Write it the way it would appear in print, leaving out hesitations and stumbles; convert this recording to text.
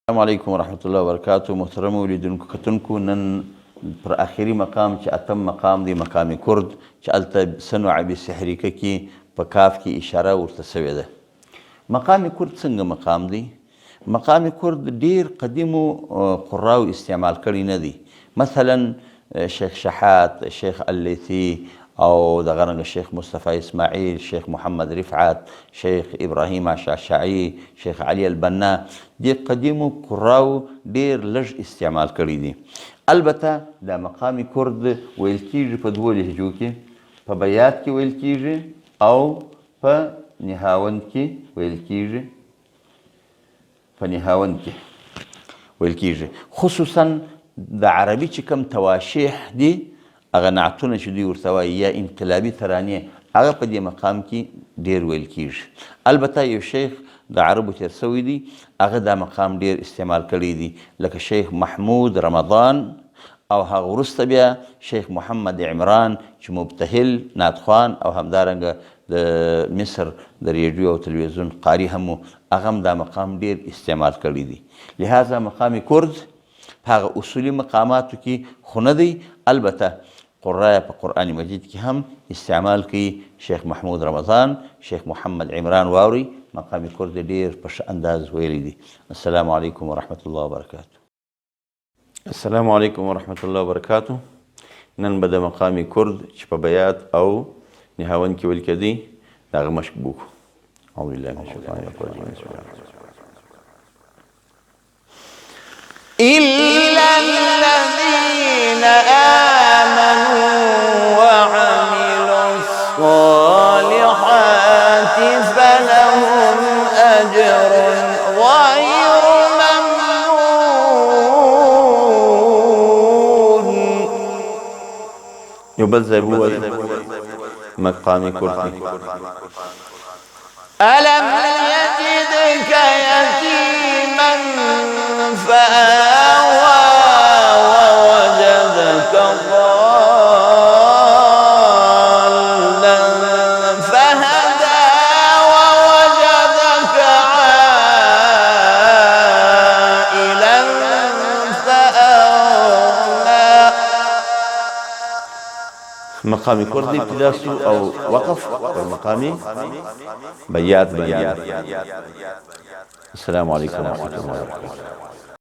السلام علیکم ورحمۃ اللہ وبرکاتہ. محترم اولیدونکو کتونکو، نن پر آخري مقام چې اتم مقام دی، مقام کرد، چې هلته صنع بسحریکه کې په کاف کې اشاره ورته سوې ده. مقام کرد څنګه مقام دی؟ مقام کرد ډیر قدیمو قراو استعمال کړی نه دی. مثلا شیخ شحات، شیخ اللیثي او دغه رنګه شیخ مصطفی اسماعیل، شیخ محمد رفعت، شیخ ابراهیم شعشعي، شیخ علي البنا، دې قدیمو قراو ډیر لږ استعمال کړی دي. البته دا مقام کرد ویل کیږي په دوو لهجو کې، په بیات کې ویل کیږي او په نهاوند کې ویل کیږي. په نهاوند کې ویل کیږي. خصوصا د عربي چې کوم تواشیح دي، هغه نعتونه چې دوی ورته وایي یا انقلابي ترانې، هغه په دې مقام کې ډیر ویل کیږي. البته یو شیخ د عربو تیر سوی دی، هغه دا مقام ډیر استعمال کړی دی، لکه شیخ محمود رمضان، او هغه وروسته بیا شیخ محمد عمران چې مبتهل نعتخوان او همدارنګه د مصر د ریډیو او تلویزیون قاری هم هغه هم دا مقام ډیر استعمال کړی دی. لهذا مقام کرد په هغه اصولي مقاماتو کې خو نه دی. البته قرای په قرآن مجید کې هم استعمال کوي. شیخ محمود رمضان، شیخ محمد عمران واوري مقام کرد ډیر په ښه انداز ویلی دي. السلام علیکم ورحمت الله وبرکاتہ. السلام علیکم ورحمت الله وبرکاتہ. نن به د مقام کرد چې په بیات او نهاوند کې ویل کېدی د هغه مشق وکړو. اعوذ بالله من الشیطان الرجیم. إلا الذين آمنوا وعملوا الصالحات فلهم أجر غير ممنون. يبذل هو مقام كرسي. ألم يجدك يتيما فآوى ووجدك ضالا فهدى ووجدك عائلا فأغنى. مقام کرد ابتدا سو او وقف پر مقامی بیات بیان. السلام علیکم ورحمۃ اللہ وبرکاتہ.